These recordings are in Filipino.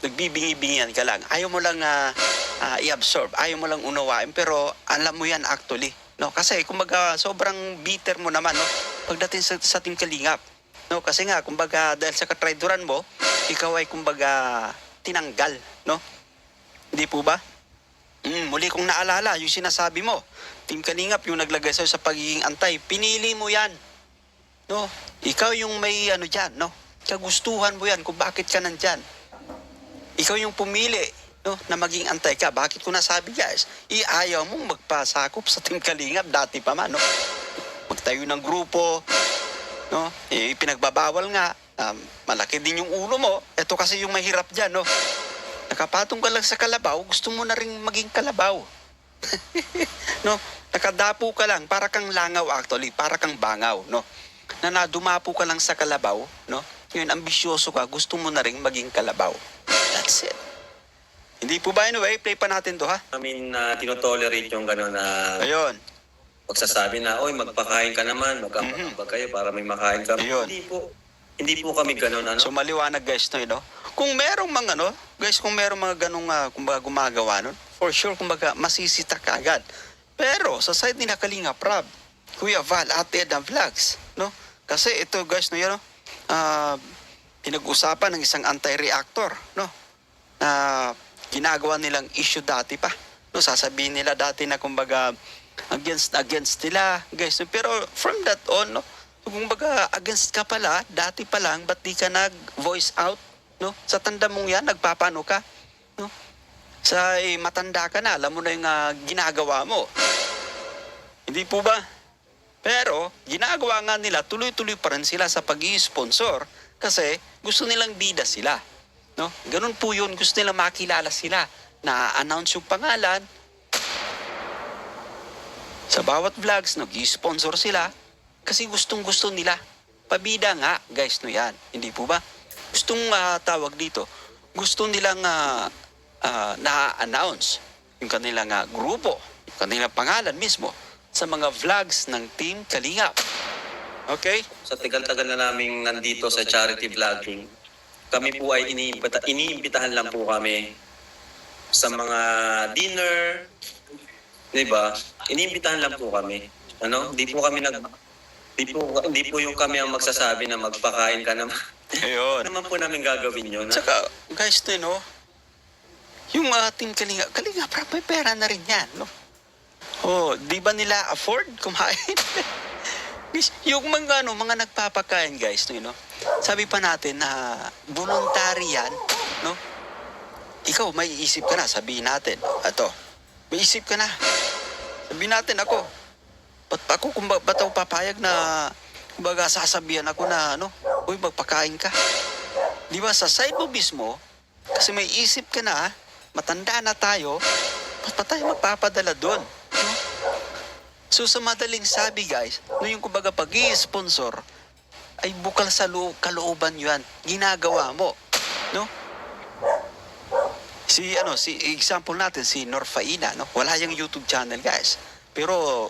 nagbibingi-bingihan ka lang. Ayaw mo lang i-absorb, ayaw mo lang unawain, pero alam mo yan actually. No? Kasi kumbaga sobrang bitter mo naman, no? Pagdating sa Team Kalingap. No? Kasi nga, kumbaga dahil sa katrayduran mo, ikaw ay kumbaga tinanggal. No? Hindi po ba? Muli kong naalala, yung sinasabi mo, Team Kalingap, yung naglagay sa'yo sa pagiging antay, pinili mo yan. No? Ikaw yung may ano dyan, no? Kagustuhan mo yan kung bakit ka nandyan. Ikaw yung pumili, no, na maging antay ka. Bakit ko nasabi, guys? Ayaw mong magpasakop sa Team Kalingap dati pa man, no? Magtayo ng grupo, no? Pinagbabawal nga. Malaki din yung ulo mo. Ito kasi yung mahirap dyan, no? Nakapatong ka lang sa kalabaw, gusto mo na rin maging kalabaw. No? Nakadapo ka lang, para kang langaw actually, para kang bangaw, no? Na nadumapo ka lang sa kalabaw, no? Yun, ambisyoso ka, gusto mo na rin maging kalabaw. That's it. Hindi po ba, anyway, play pa natin to, ha? Namin tinotolerate yung gano'n na Ayun. pagsasabi na, oy, magpakain ka naman, magkambag kayo para may makain ka. Ayun. Hindi po kami gano'n, ano? So maliwanag, guys, no, no? Kung merong mga, ano, guys, kung merong mga ganong kumbaga gumagawa nun, for sure, kumbaga, masisita ka agad. Pero, sa side ni Kalinga Prab, Kuya Val, Ate Edna Vlogs, no? Kasi ito, guys, no, yun, no? Pinag-usapan ng isang anti-reactor, no? Na ginagawa nilang issue dati pa. No, sasabihin nila dati na kumbaga against nila, guys. Pero from that on, no, kumbaga against ka pala, dati pa lang, ba't di ka nag-voice out, no? Sa tanda mong yan, nagpapano ka, no? Sa matanda ka na, alam mo na yung ginagawa mo. Hindi po ba? Pero, ginagawa nga nila, tuloy-tuloy pa rin sila sa pag-i-sponsor kasi gusto nilang bida sila. No? Ganun po yun, gusto nilang makilala sila. Na-announce yung pangalan. Sa bawat vlogs, nag-i-sponsor sila kasi gustong-gusto nila. Pabida nga, guys, no yan. Hindi po ba? Gustong tawag dito, gusto nilang na-announce yung kanilang grupo, yung kanilang pangalan mismo sa mga vlogs ng Team Kalingap. Okay? Sa tagal-tagal na naming nandito sa charity vlogging, kami po ay iniimbitahan lang po kami sa mga dinner, di ba? Iniimbitahan lang po kami. Ano? Di po yung kami ang magsasabi na magpakain ka naman. Ayun. Ano naman po namin gagawin yun? Saka, guys, no, yung Team Kalingap, may pera na rin yan, no? Oh, di ba nila afford kumain? Yung mga nagpapakain, guys, no, sabi pa natin na voluntary yan, no? Ikaw, may isip ka na, sabihin natin. Ito, may isip ka na. Sabihin natin ako, ba't ako papayag na, kumbaga, sasabihan ako na, uy, magpakain ka. Di ba, sa side mo mismo, kasi may isip ka na, matanda na tayo, ba't pa tayo magpapadala doon? No? So sa madaling sabi, guys, yung kumbaga pag-i-sponsor ay bukal sa kalooban yan. Ginagawa mo, no? Si example natin si Norfaina, no? Wala yung YouTube channel, guys. Pero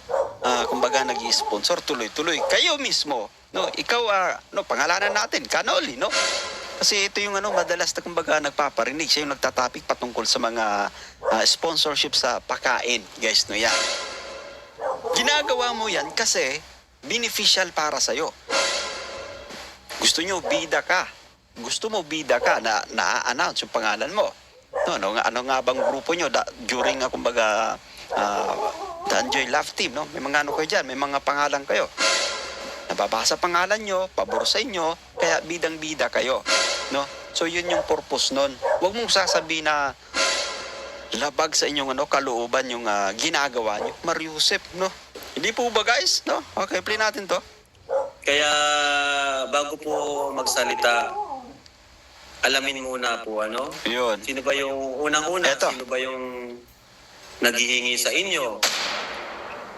kumbaga nag-i-sponsor tuloy-tuloy. Kayo mismo, no? Ikaw pangalanan natin, Kanoli, no? Kasi ito yung madalas na kumbaga nagpaparinig, siya yung nagtatapik patungkol sa mga sponsorship sa pakain, guys, no yan. Ginagawa mo yan kasi beneficial para sa'yo. Gusto nyo bida ka. Gusto mo bida ka na na-announce yung pangalan mo. No, ano nga bang grupo nyo during kumbaga The Enjoy Laugh Team, no? May mga kayo dyan, may mga pangalan kayo. Nababasa pangalan nyo, pabor sa inyo, kaya bidang-bida kayo, no? So yun yung purpose nun. Huwag mong sasabihin na labag sa inyong kalooban yung ginagawa nyo. Mariusip, no? Hindi po ba, guys? No? Okay, play natin to. Kaya bago po magsalita, alamin muna po Yun. sino ba yung unang-una? Eto. Sino ba yung naghihingi sa inyo?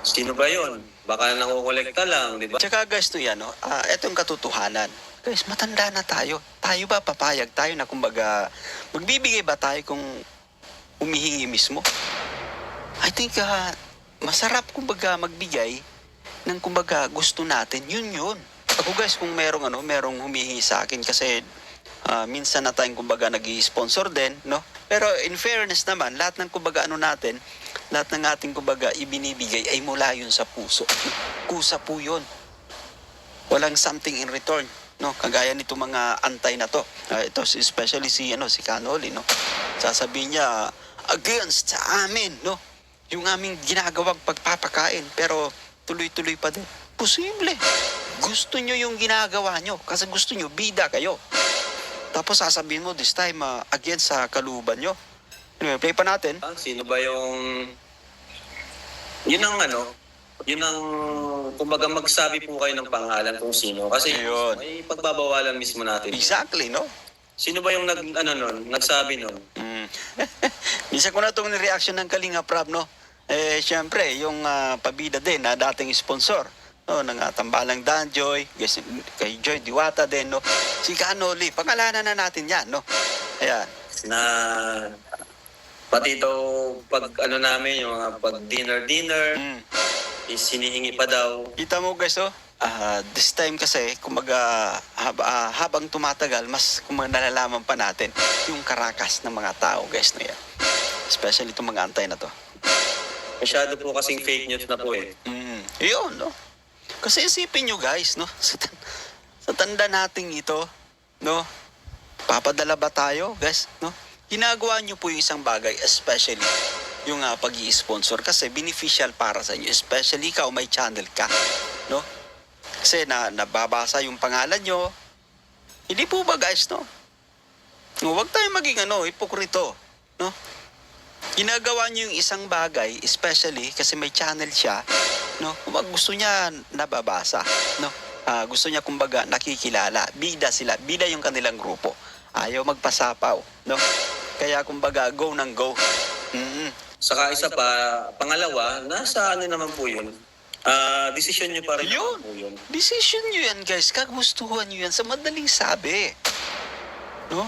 Sino ba yun? Baka nangukolekta lang, di ba? Tsaka guys, to yan, no? Etong katotohanan. Guys, matanda na tayo. Tayo ba papayag tayo na kumbaga, magbibigay ba tayo kung humihingi mismo? I think masarap kumbaga magbigay ng kumbaga gusto natin. Yun. Ako guys, kung merong humihingi sa akin kasi Minsan na tayong kumbaga nag-i-sponsor din, no? Pero in fairness naman, lahat ng kumbaga ano natin, lahat ng ating kumbaga ibinibigay ay mula yun sa puso. Kusa po yun. Walang something in return, no? Kagaya nito mga antay na to. Ito especially si Canoli, no? Sasabihin niya against sa amin, no? Yung aming ginagawang pagpapakain, pero tuloy-tuloy pa din. Posible. Gusto nyo yung ginagawa nyo kasi gusto nyo bida kayo. Tapos sasabihin mo this time against sa kaluban nyo. Anyway, play pa natin. Sino ba yung... Yun ang yun ang, kumbaga magsabi po kayo ng pangalan kung sino. Kasi Ayun. may pagbabawalan mismo natin. Exactly, no? Sino ba yung nagsabi nun? Minsan ko na itong reaction ng Kalinga Prab, no? Siyempre, yung pabida din na dating sponsor, no, ng Tambalang Danjoy, kay Joy Diwata din, no? Si Canoli, pangalanan na natin yan, no? Ayan. Na pati daw pag namin, yung mga pag dinner, is hinihingi pa daw. Kita mo guys, oh? This time kasi, kumaga, habang tumatagal, mas nalalaman pa natin yung karakas ng mga tao, guys, no yan. Especially itong mga antay na to. Masyado po kasing fake news na po eh. Yun, no? Kasi isipin nyo guys, no? Sa tanda nating ito, no? Papadala ba tayo, guys, no? Ginagawa nyo po yung isang bagay, especially yung pag-i-sponsor kasi beneficial para sa inyo. Especially ikaw, may channel ka, no? Kasi nababasa yung pangalan nyo. Hindi po ba guys, no? No, huwag tayong maging hipokrito, no? Ginagawa niyo yung isang bagay, especially kasi may channel siya, no? Kung gusto niya nababasa, no? Gusto niya kumbaga nakikilala, bida sila, bida yung kanilang grupo. Ayaw magpasapaw, no? Kaya kumbaga go ng go. Saka isa pa, pangalawa, nasa naman po yun. Decision nyo pa rin Yun. po yun. Decision niyo yan guys, kagustuhan niyo yan sa madaling sabi. No?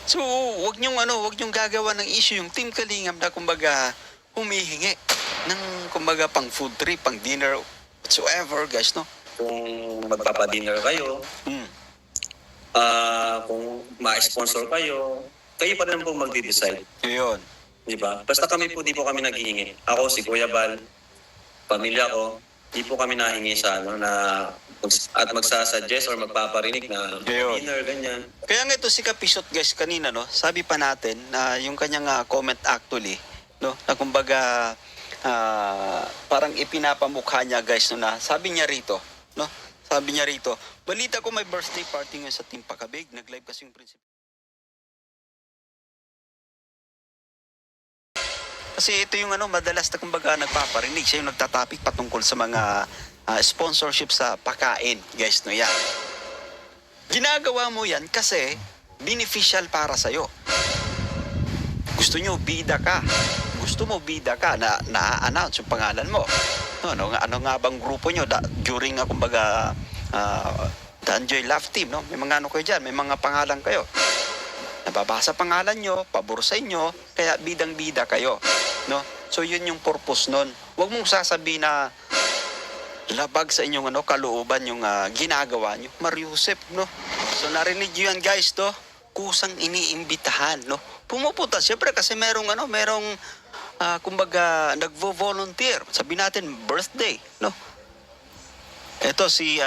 So, wag niyong gagawa ng issue yung Team Kalingap na kumbaga humihingi ng kumbaga pang food trip, pang dinner, whatsoever, guys, no? Kung magpapadinner kayo, kung ma-sponsor kayo pa rin po magde-decide. Yun. Di ba? Basta kami po, di po kami naghihingi. Ako, si Kuya Bal, pamilya ko, di po kami nahingi sa at magsasuggest or magpaparinig na Ayun. dinner, ganyan. Kaya nga ito si Kapisot, guys, kanina, no? Sabi pa natin na yung kanyang comment actually, no? Na kumbaga parang ipinapamukha niya, guys, no? Na sabi niya rito, no? Sabi niya rito, balita ko may birthday party ngayon sa Team Pakabig. Nag-live kasi yung principal. Kasi ito yung madalas na kumbaga nagpaparinig. Siya yung nagtatapik patungkol sa mga sponsorship sa pakain. Guys, no yan. Ginagawa mo yan kasi beneficial para sa'yo. Gusto nyo, bida ka. Gusto mo, bida ka na na-announce yung pangalan mo. Ano nga bang grupo nyo during kumbaga Danjoy Love Team, no? May mga kayo dyan, may mga pangalan kayo. Nababasa pangalan nyo, pabor sa inyo, kaya bidang-bida kayo, no? So yun yung purpose nun. Huwag mong sasabihin na labag sa inyong kalooban yung ginagawa nyo. Mariusip, no? So narinig nyo yan guys, to? Kusang iniimbitahan, no? Pumupunta, siyempre kasi merong kumbaga nagvo-volunteer. Sabihin natin birthday, no? Ito si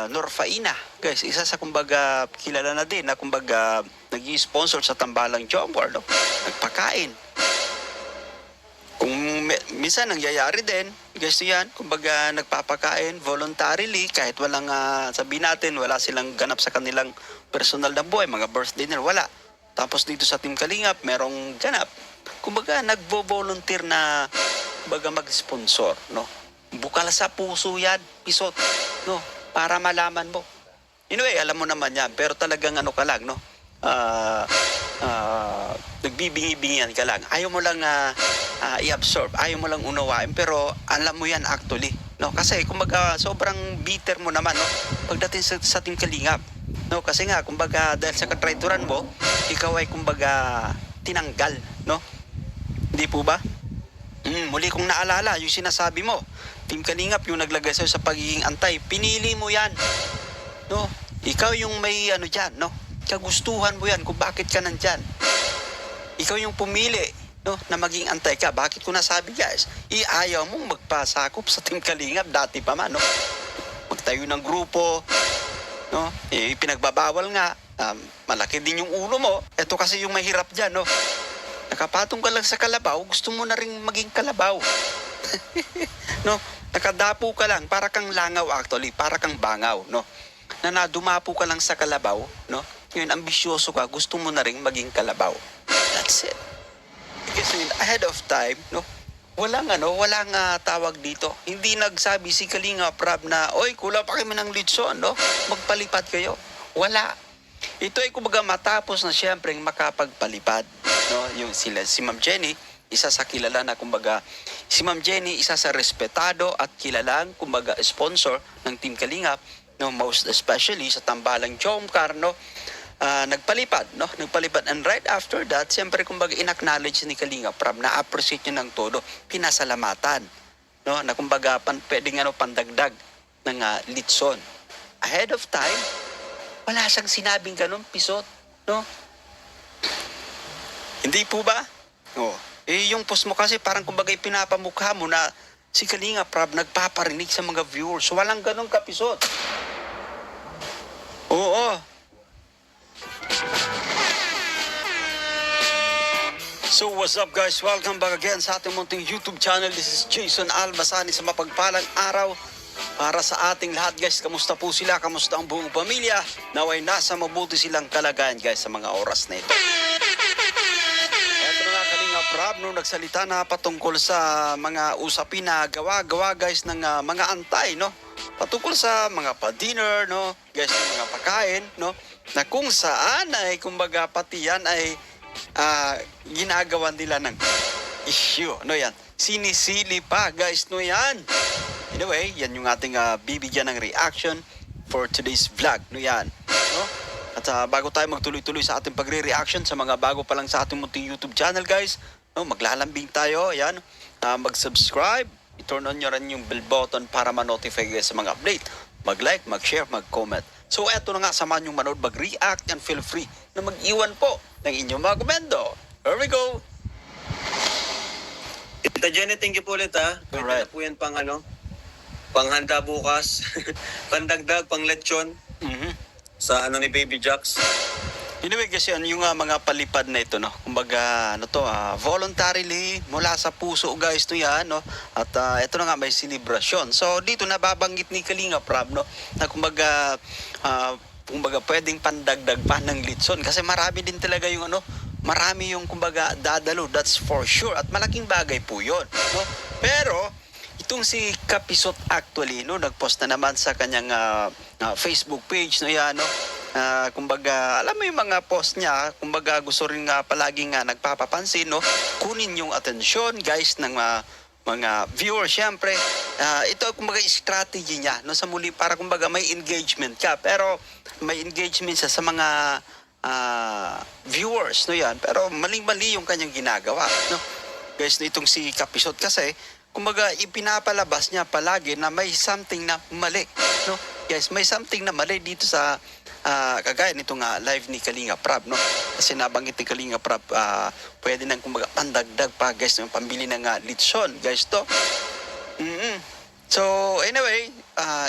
Norfaina, guys, isa sa kumbaga kilala na din na kumbaga nag-i-sponsor sa Tambalang Jombour, no? Nagpakain. Kung minsan nangyayari din, guys, yan, kumbaga nagpapakain voluntarily kahit walang sabihin natin wala silang ganap sa kanilang personal na buhay, mga birthday nila, wala. Tapos dito sa Team Kalingap, merong ganap. Kumbaga nagvo-volunteer na kumbaga mag-sponsor, no? Bukal sa puso yan, Pisot, no? Para malaman mo. Anyway, alam mo naman yan, pero talagang ka lang, no? Nagbibingi-bingian ka lang. Ayaw mo lang i-absorb, ayaw mo lang unawain, pero alam mo yan actually, no? Kasi kumbaga sobrang bitter mo naman, no? Pagdating sa Team Kalingap, no? Kasi nga kumbaga dahil sa katraituran mo, ikaw ay kumbaga tinanggal, no? Hindi po ba? Muli kong naalala yung sinasabi mo, Team Kalingap yung naglagay sa'yo sa pagiging antay, pinili mo yan, no? Ikaw yung may dyan, no? kagustuhan mo yan kung bakit ka nandyan. Ikaw yung pumili, no, na maging antay ka. Bakit ko nasabi, guys? Ayaw mong magpasakop sa Team Kalingap dati pa man, no? Magtayo ng grupo, no? Pinagbabawal nga. Malaki din yung ulo mo. Ito kasi yung mahirap dyan, no? Nakapatong ka lang sa kalabaw, gusto mo na rin maging kalabaw. No? Nakadapo ka lang, para kang langaw actually, para kang bangaw, no? Na nadumapo ka lang sa kalabaw, no? Ngayon, ambisyoso ka, gusto mo na rin maging kalabaw. That's it. Kasi ahead of time, no? Walang tawag dito. Hindi nagsabi si Kalinga Prab na, oy, kulang pa kami ng litson, no? Magpalipat kayo. Wala. Ito ay kumbaga matapos na siyempre makapagpalipad, no? Yung si Ma'am Jenny, isa sa kilala na kumbaga, si Ma'am Jenny, isa sa respetado at kilalang kumbaga sponsor ng Team Kalingap, no? Most especially sa tambalang Jomcar, no? Nagpalipad, no? Nagpalipad. And right after that, siyempre kumbaga in-acknowledge ni Kalinga Prab na appreciate niya ng todo, pinasalamatan, no? Na kumbaga pwedeng pandagdag ng litson. Ahead of time, wala siyang sinabing ganun, pisot, no? Hindi po ba? Oh. Yung post mo kasi parang kumbaga pinapamukha mo na si Kalinga Prab nagpaparinig sa mga viewers. Walang ganun kapisot. Oo. So what's up guys? Welcome back again sa ating munting YouTube channel. This is Jason Almasani sa mapagpalang araw para sa ating lahat guys. Kamusta po sila? Kamusta ang buong pamilya? Naway nasa mabuti silang kalagayan guys sa mga oras na ito. Ito na nga Kalinga Prab nung nagsalita na patungkol sa mga usapin na gawa-gawa guys ng mga antay, no? Patungkol sa mga pa-dinner, no? Guys, ng mga pagkain, no? Na kung saan ay kumbaga pati yan ay ginagawa nila ng issue, no yan? Sinisili pa, guys, no yan? Anyway, yan yung ating bibigyan ng reaction for today's vlog, no yan? No? At bago tayo magtuloy-tuloy sa ating pagre-reaction sa mga bago pa lang sa ating munting YouTube channel, guys, no? Maglalambing tayo, yan. Mag-subscribe, i-turn on nyo rin yung bell button para ma-notify guys sa mga update. Mag-like, mag-share, mag-comment. So eto na nga, samahan yung manood, mag-react and feel free na mag-iwan po ng inyong mga komento. Here we go! Tita Jenny, thank you po ulit ha. Pwede Alright. na po yan panghanda bukas. Pandagdag, pang lechon sa ni Baby Jax. Anyway kasi yung mga palipad na ito, no? Kumbaga, voluntarily mula sa puso guys to yan, no? At ito na nga may celebration. So dito nababanggit ni Kalinga Prab, no? Na kumbaga pwedeng pandagdag pa ng litson kasi marami din talaga yung marami yung kumbaga dadalo, that's for sure. At malaking bagay po 'yon, no? Pero itong si Kapisot actually, no, nagpost na naman sa kanyang Facebook page, no, yan, no? Kumbaga, alam mo yung mga post niya, kumbaga gusto rin nga palaging nagpapapansin, no? Kunin yung atensyon, guys, ng mga viewers, syempre. Ito, kumbaga, strategy niya, no? Sa muli, para kumbaga may engagement ka, pero may engagement sa mga viewers, no, yan? Pero maling-mali yung kanyang ginagawa, no? Guys, itong si Kapisot kasi, kumbaga, ipinapalabas niya palagi na may something na mali, no? Guys, may something na mali dito sa kagaya nitong live ni Kalinga Prab, no? Kasi nabanggit ni Kalinga Prab, pwede nang kumbaga pandagdag pa, guys, yung pambili ng litson, guys, to. So, anyway,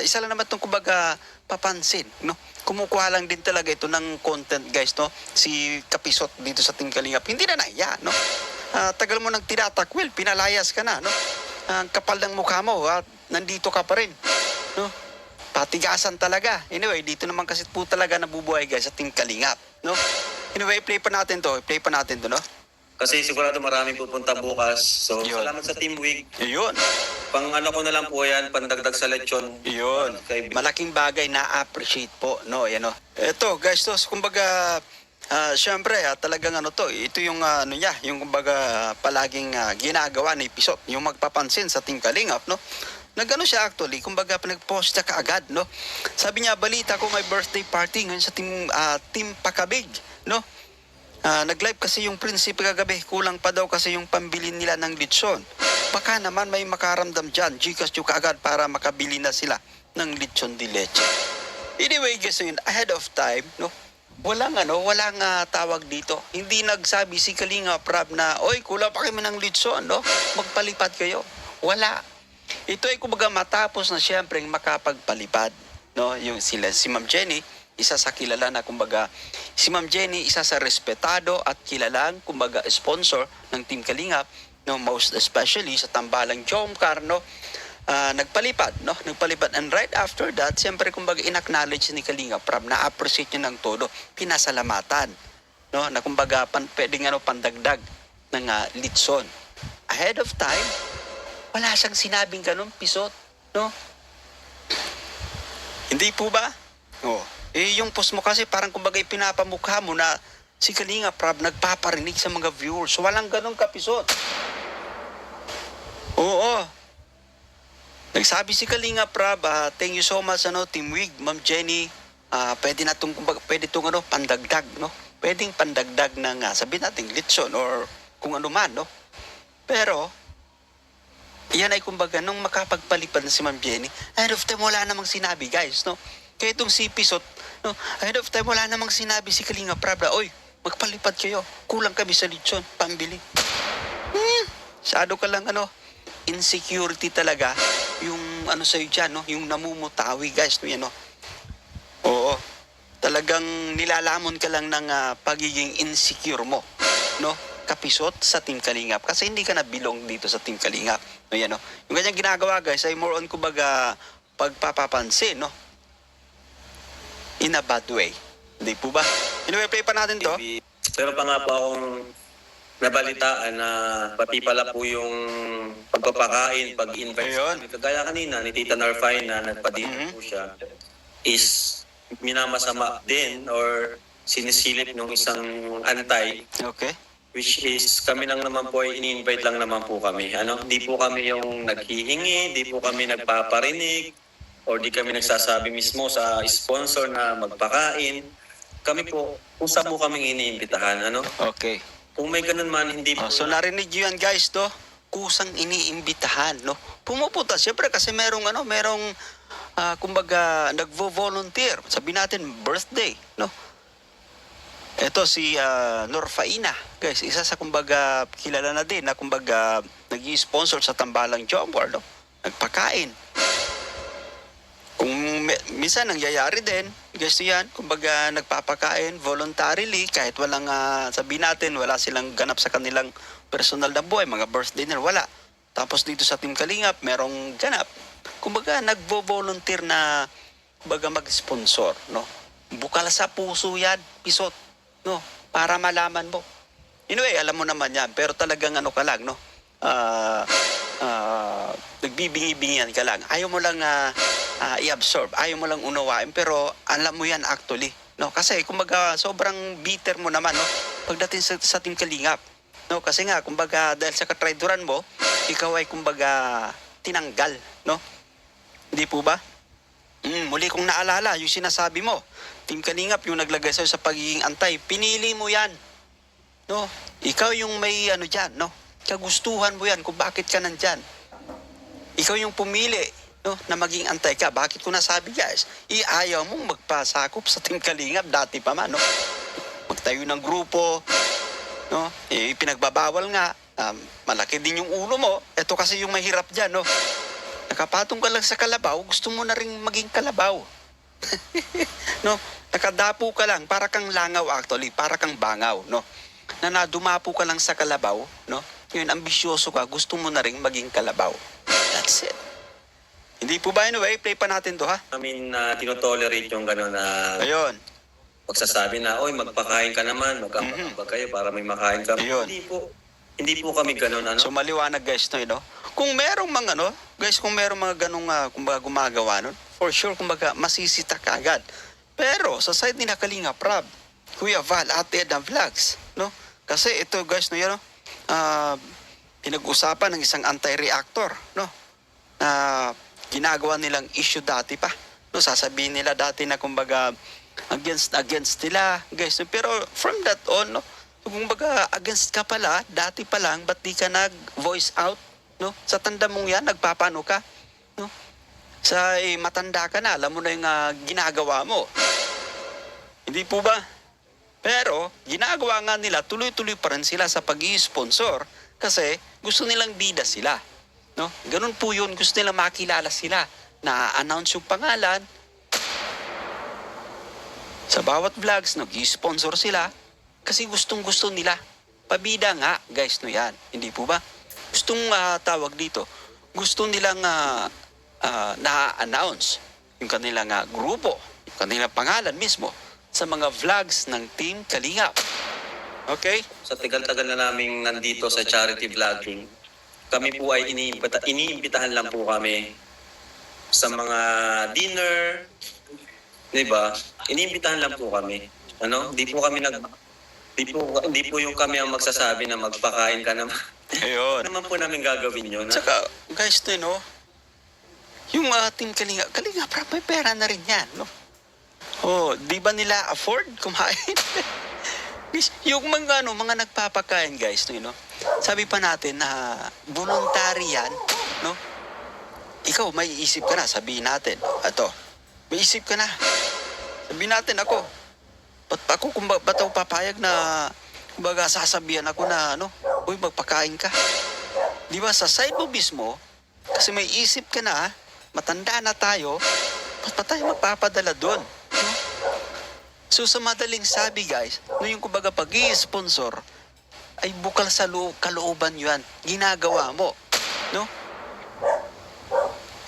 isa lang naman itong kumbaga papansin, no? Kumukuha lang din talaga ito ng content, guys, no? Si Kapisot dito sa Team Kalingap, hindi na naiya, no? Tagal mo nang tinatakwil, pinalayas ka na, no? Ang kapal ng mukha mo, nandito ka pa rin, no? Patigasan talaga. Anyway, dito naman kasi po talaga nabubuhay guys sa Team Kalingap, no? Anyway, play pa natin to, no? Kasi sigurado maraming pupunta bukas. So, Yun. salamat sa Team Week. Yun. Pang ko na lang po yan, pandagdag sa lechon. Yun. Malaking bagay na appreciate po, no? Yan, no? Ito, guys, to, kumbaga, syempre, talagang ito yung niya, yung kumbaga palaging ginagawa ni Pisot, yung magpapansin sa Team Kalingap, no? Nagano siya actually, kumbaga nag-post siya kaagad, no? Sabi niya, balita ko may birthday party ngayon sa Team Pakabig, no? Nag-live kasi yung prinsipe kagabi, kulang pa daw kasi yung pambili nila ng litson. Baka naman may makaramdam dyan, Gcash yung kaagad para makabili na sila ng litson de leche. Anyway, guys, yun, ahead of time, no? walang tawag dito. Hindi nagsabi si Kalinga Prab na, oy, kulang pa kami ng litson, no? Magpalipad kayo. Wala. Ito ay kumbaga matapos na siyempre makapagpalipad, no? Yung sila, si Ma'am Jenny, isa sa kilala na kumbaga, si Ma'am Jenny, isa sa respetado at kilalang kumbaga sponsor ng Team Kalingap, no? Most especially sa tambalang Jomcar, no? Nagpalipad, no? Nagpalipad. And right after that, siyempre kumbaga in-acknowledge ni Kalinga Prab na appreciate niya ng todo, pinasalamatan, no? Na kumbaga pwedeng pandagdag ng litson. Ahead of time, wala siyang sinabing ganun, pisot, no? Hindi po ba? Oh. Yung post mo kasi parang kumbaga pinapamukha mo na si Kalinga Prab nagpaparinig sa mga viewers. Walang ganun kapisot. Oo. Nagsabi si Kalinga Prab, thank you so much Team Wig, Ma'am Jenny. Pwede na pwede itong pandagdag, no? Pwedeng pandagdag ng sabihin natin litson or kung ano man, no? Pero yan ay kumbaga nung makapagpalipad na si Ma'am Jenny, ahead of time wala namang sinabi, guys, no? Kaya itong si Pisot, no? Ahead of time wala namang sinabi si Kalinga Prab na, oy, magpalipad kayo. Kulang kami sa litson, pambili. Masyado ka lang insecurity talaga yung sa'yo dyan, no? Yung namumutawi, guys, no? Yan, no? Oo. Talagang nilalamon ka lang ng pagiging insecure mo, no? Kapisot sa Team Kalingap kasi hindi ka na bilong dito sa Team Kalingap. No, yan, no? Yung ganyang ginagawa, guys, ay more on kumbaga pagpapapansin, no? In a bad way. Hindi po ba? Anyway, play pa natin to. Pero pa nga po akong nabalitaan na pati pala po yung pagpapakain, pag-invite. Ayun. Kagaya kanina ni Tita Narfine na nagpadito po siya is minamasama din or sinisilip ng isang antay. Okay. Which is kami lang naman po ay ini-invite lang naman po kami. Hindi po kami yung naghihingi, di po kami nagpaparinig, or di kami nagsasabi mismo sa sponsor na magpakain. Kami po, kung saan po kami iniimbitahan, Okay. Kung may ganun man, hindi po. So narinig nyo yan, guys, to? Kusang iniimbitahan, no? Pumupunta, siyempre kasi merong kumbaga, nagvo-volunteer. Sabi natin, birthday, no? Ito si Norfaina, guys, isa sa kumbaga kilala na din na kumbaga nag-i-sponsor sa tambalang Jomcar, no? Nagpakain. Kung minsan nangyayari din, guys, yan, kumbaga nagpapakain voluntarily kahit walang sabihin natin, wala silang ganap sa kanilang personal na buhay, mga birthday nila, wala. Tapos dito sa Team Kalingap, merong ganap. Kumbaga nagvo-volunteer na kumbaga mag-sponsor, no? Bukal sa puso yan, pisot, no? Para malaman mo. Anyway, alam mo naman yan, pero talagang ka lang, no? Nagbibingi-bingian ka lang. Ayaw mo lang i-absorb, ayaw mo lang unawain, pero alam mo yan actually, no? Kasi kumbaga sobrang bitter mo naman, no? Pagdating sa Team Kalingap, no? Kasi nga kumbaga dahil sa katrayduran mo, ikaw ay kumbaga tinanggal, no? Hindi po ba? Muli kong naalala yung sinasabi mo, Team Kalingap yung naglagay sa'yo sa pagiging antay, pinili mo yan, no? Ikaw yung may dyan, no? Kagustuhan mo yan kung bakit ka nandyan. Ikaw yung pumili, no, na maging antay ka. Bakit ko nasabi, guys? Ayaw mong magpasakop sa Team Kalingap dati pa man, no? Magtayo ng grupo, no? Pinagbabawal nga. Malaki din yung ulo mo. Ito kasi yung mahirap dyan, no? Nakapatong ka lang sa kalabaw, gusto mo na rin maging kalabaw. No? Nakadapo ka lang, para kang langaw actually, para kang bangaw, no? Na nadumapo ka lang sa kalabaw, no? Yun, ambisyoso ka, gusto mo na rin maging kalabaw. That's it. Hindi po ba? Anyway, play pa natin to, ha? Tinotolerate yung gano'n na Ayun. pagsasabi na, oy, magpakain ka naman, magkapag kayo para may makain ka. Ayun. Hindi po kami gano'n, So maliwanag, guys, no? Kung merong mga guys, kung merong mga ganong kumbaga gumagawa nun, for sure kumbaga masisita ka agad. Pero sa side ni Kalinga Prab, Kuya Val, Ate Edna Vlogs, no? Kasi ito, guys, no, yan, no? Pinag-usapan ng isang anti-reactor, no? Ginagawa nilang issue dati pa, no? Sasabihin nila dati na kumbaga against nila, guys, no? Pero from that on, no? Kumbaga against ka pala, dati pa lang, ba't di ka nag-voice out, no? Sa tanda mong yan, nagpapano ka, no? Sa matanda ka na, alam mo na yung ginagawa mo. Hindi po ba? Pero, ginagawa nga nila, tuloy-tuloy pa rin sila sa pag-i-sponsor kasi gusto nilang bida sila. No? Ganun po yun, gusto nilang makilala sila. Na-announce yung pangalan. Sa bawat vlogs, nag-i-sponsor sila kasi gustong-gusto nila. Pabida nga, guys, no yan. Hindi po ba? Gustong tawag dito. Gusto nilang na-announce yung kanilang grupo, yung kanilang pangalan mismo sa mga vlogs ng Team Kalingap. Okay? Sa tagal-tagal na naming nandito sa charity vlogging, kami po ay iniimbitahan lang po kami sa mga dinner, 'di ba? Iniimbitahan lang po kami. Ano? Di po yung kami ang magsasabi na magpakain ka naman. Ayun. Ano naman po namin gagawin 'yon? Tsaka, guys, no, yung Team Kalingap, may pera na rin yan, no? Oh, di ba nila afford kumain? Guys, yung mga nagpapakain, guys, no, sabi pa natin na voluntary yan, no? Ikaw, may isip ka na, sabihin natin, may isip ka na. Sabihin natin ako, ba't ako papayag na, kumbaga, sasabihan ako na, uy, magpakain ka. Di ba, sa side mo mismo, kasi may isip ka na, matanda na tayo, ba't pa tayo magpapadala doon? No? So, sa madaling sabi, guys, yung kumbaga pag-i-sponsor, ay bukal sa kalooban yan. Ginagawa mo. No?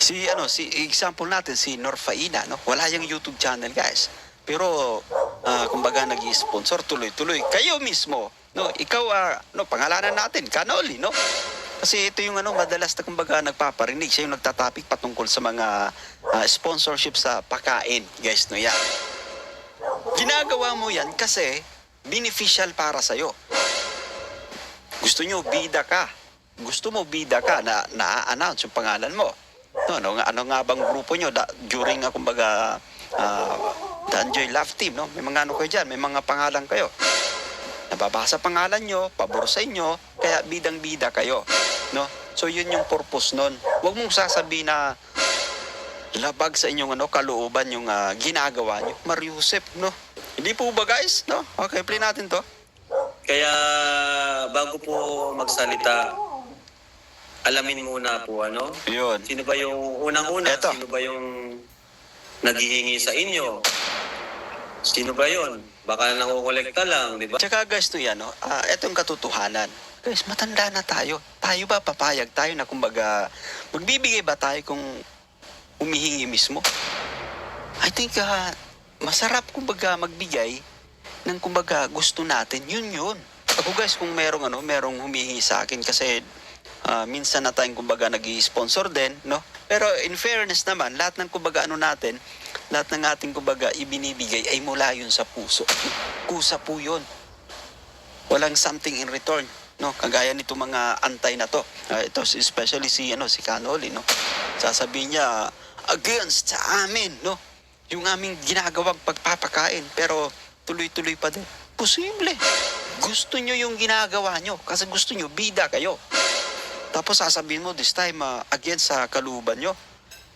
Si example natin, si Norfaina, no? Wala yung YouTube channel, guys. Pero, kumbaga, nag-i-sponsor tuloy-tuloy. Kayo mismo, no? Ikaw, pangalanan natin, Kanoli, no? Kasi ito yung madalas na kumbaga nagpaparinig. Siya yung nagtatapik patungkol sa mga sponsorship sa pakain, guys, no? Yan. Ginagawa mo yan kasi beneficial para sa'yo. Gusto nyo, bida ka. Gusto mo, bida ka na na-announce yung pangalan mo. No, ano nga bang grupo nyo during, kumbaga, the Enjoy Love Team, no? May mga kayo dyan, may mga pangalan kayo. Nababasa pangalan nyo, pabor sa inyo, kaya bidang-bida kayo, no? So, yun yung purpose nun. Huwag mong sasabihin na labag sa inyong kalooban yung ginagawa nyo. Mariusip, no? Hindi po ba, guys? No? Okay, play natin to. Kaya bago po magsalita, alamin muna po Yun. sino ba yung unang-una? Eto. Sino ba yung naghihingi sa inyo? Sino ba yun? Baka nangukolekta lang, di ba? Tsaka, guys, no yan, no? Etong katotohanan. Guys, matanda na tayo. Tayo ba papayag tayo na kumbaga, magbibigay ba tayo kung humihingi mismo? I think, masarap kumbaga magbigay ng kumbaga gusto natin. Yun. Ako, guys, kung merong humihingi sa akin kasi minsan na tayong kumbaga nag-i-sponsor din, no? Pero in fairness naman, lahat ng kumbaga natin, lahat ng ating kumbaga ibinibigay ay mula yun sa puso. Kusa po yun. Walang something in return, no? Kagaya nito mga antay na to. Ito especially si Kanoli, no? Sasabihin niya against sa amin, no? Yung aming ginagawang pagpapakain, pero tuloy-tuloy pa din. Posible. Gusto nyo yung ginagawa nyo kasi gusto nyo bida kayo. Tapos sasabihin mo this time against sa kalooban nyo.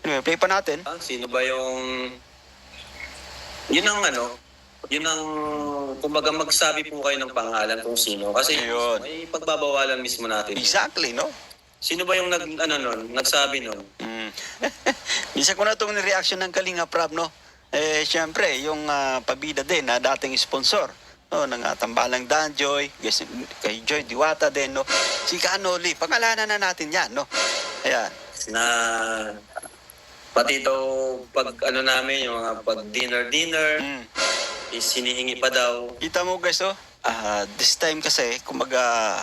Anyway, play pa natin. Sino ba yung... Yun ang kumbaga magsabi po kayo ng pangalan kung sino. Kasi Ayun. may pagbabawalan mismo natin. Exactly, no? Sino ba yung nagsabi nun? Bisa ko na itong reaction ng Kalinga Prab, no? Siyempre, yung pabida din na dating sponsor, no, ng Tambalang Danjoy, kay Joy Diwata din, no? Si Kanoli, pangalanan na natin yan, no? Ayan. Na pati daw pag namin, yung mga pag dinner, is hinihingi pa daw. Kita mo, guys, oh? This time kasi, kumbaga,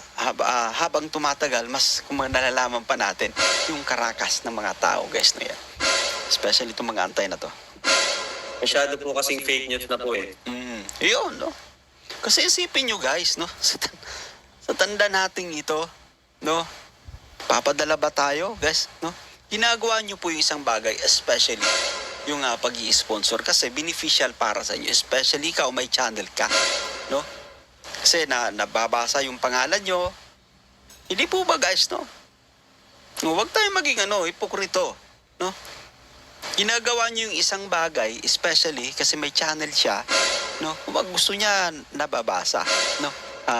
habang tumatagal, mas kumbaga nalalaman pa natin yung karakas ng mga tao, guys, na yan. Especially itong mga antay na to. Masyado po kasing fake news na po eh. Yun, no? Kasi isipin nyo, guys, no? Sa tanda nating ito, no? Papadala ba tayo, guys, no? Ginagawa nyo po yung isang bagay, especially yung pag-i-sponsor kasi beneficial para sa inyo. Especially ikaw, may channel ka, no? Kasi nababasa yung pangalan nyo. Hindi po ba, guys, no? No, huwag tayo maging hipokrito, no? Ginagawa niyo yung isang bagay, especially kasi may channel siya, no? Kumbaga gusto niya nababasa, no?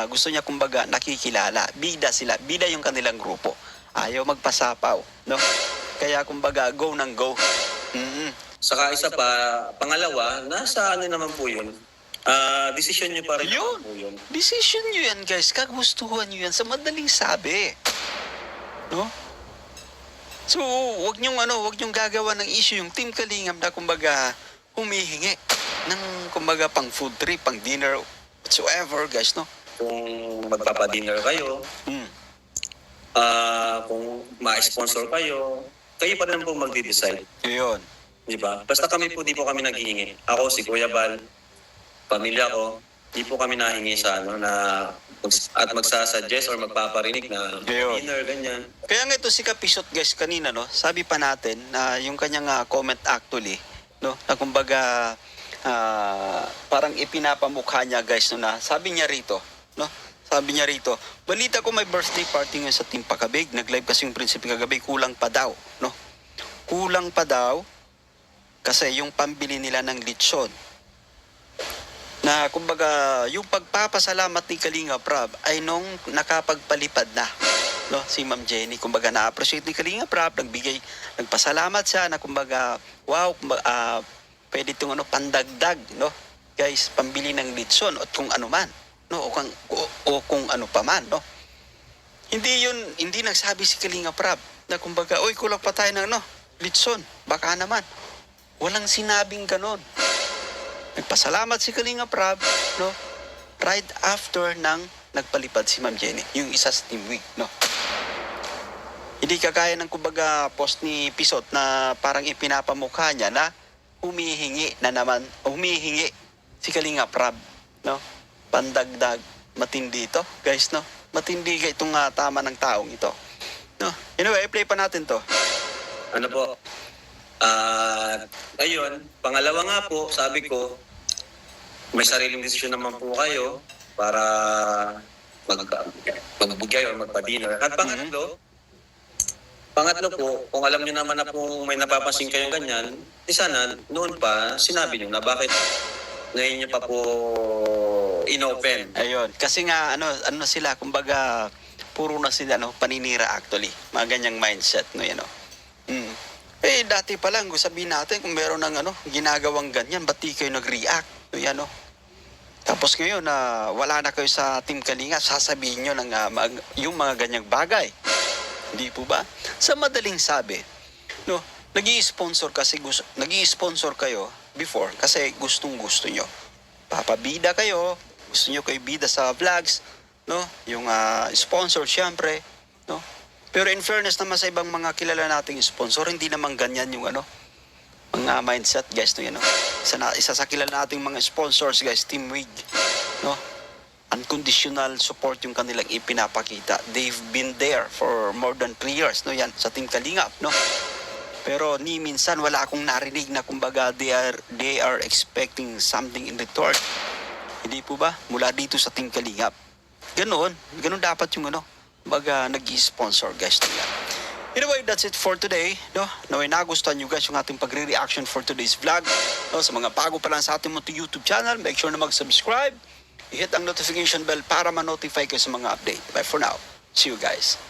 Gusto niya kumbaga nakikilala. Bida sila, bida yung kanilang grupo. Ayaw magpasapaw, no? Kaya kumbaga go ng go. Saka isa pa, pangalawa, nasa ano naman po yun? Desisyon nyo pa rin Yun. naman po yun. Decision nyo yan, guys. Kagustuhan nyo yan sa madaling sabi. No? So, wag nyong gagawa ng issue yung Team Kalingap na kumbaga humihingi ng kumbaga pang food trip, pang dinner, whatsoever, guys, no? Kung magpapadinner kayo, Mm. kung ma-sponsor kayo, kayo pa rin po magde-decide. Yun. Di ba? Basta kami po, di po kami naghihingi. Ako, si Kuya Bal, pamilya ko, di po kami nahingi sa ano na at magsasuggest or magpaparinig na Ayun. dinner, ganyan. Kaya nga ito si Kapisot, guys, kanina, no? Sabi pa natin na yung kanyang comment actually, no? Na kumbaga parang ipinapamukha niya, guys, no, na sabi niya rito, no? Sabi niya rito, balita ko may birthday party ngayon sa Team Pakabig. Nag-live kasi yung prinsipe kagabi, kulang pa daw, no? Kulang pa daw kasi yung pambili nila ng lechon. Na kumbaga yung pagpapasalamat ni Kalinga Prab ay nung nakapagpalipad na, no, si Ma'am Jenny. Kumbaga na-appreciate ni Kalinga Prab, nagpasalamat siya na kumbaga wow, kumbaga, pwede itong ano, pandagdag, no, guys, pambili ng litson at kung ano man, no, o kung ano pa man, no. Hindi nagsabi si Kalinga Prab na kumbaga oy, kulang pa tayo ng ano, litson, baka naman. Walang sinabing ganon. Nagpasalamat si Kalinga Prab, no? Right after nang nagpalipad si Ma'am Jenny, yung isa sa Team Week, no? Hindi kagaya ng kumbaga post ni Pisot na parang ipinapamukha niya na humihingi si Kalinga Prab, no? Pandagdag, matindi ito, guys, no? Matindi itong tama ng taong ito, no? Anyway, play pa natin to. Ano po? Ayun, pangalawa nga po, sabi ko, may sariling desisyon naman po kayo para magbigay o magpa-dinner. At pangatlo po, kung alam niyo naman na po may napapansin kayong ganyan, sana noon pa sinabi niyo na bakit ngayon niyo pa po inopen. Ayun, kasi nga ano sila, kumbaga puro na sila paninira actually. Mga ganyang mindset, no, yan, no. Eh dati pa lang, sabihin natin kung meron ng ginagawang ganyan, ba't di kayo nag-react? No, yan, no. Tapos ngayon na wala na kayo sa Team Kalinga, sasabihin nyo ng yung mga ganyang bagay. Hindi po ba? Sa madaling sabi, no, nag-i-sponsor kayo before kasi gustong-gusto nyo. Papabida kayo, gusto nyo kayo bida sa vlogs, no? Yung sponsor syempre, no? Pero in fairness naman sa ibang mga kilala nating sponsor, hindi naman ganyan yung mga mindset, guys, no, yan, no? Isa sa kilala nating mga sponsors, guys, Team Wig, no? Unconditional support yung kanilang ipinapakita. They've been there for more than 3 years, no, yan, sa Team Kalingap, no? Pero ni minsan wala akong narinig na kumbaga they are expecting something in return. Hindi po ba? Mula dito sa Team Kalingap. Ganon dapat yung kumbaga nag-i-sponsor, guys, nila. Anyway, that's it for today, no? Naway nagustuhan nyo, guys, yung ating pagre-reaction for today's vlog. No, sa mga bago pa lang sa ating YouTube channel, make sure na mag-subscribe, i-hit ang notification bell para ma-notify kayo sa mga update. Bye for now. See you, guys.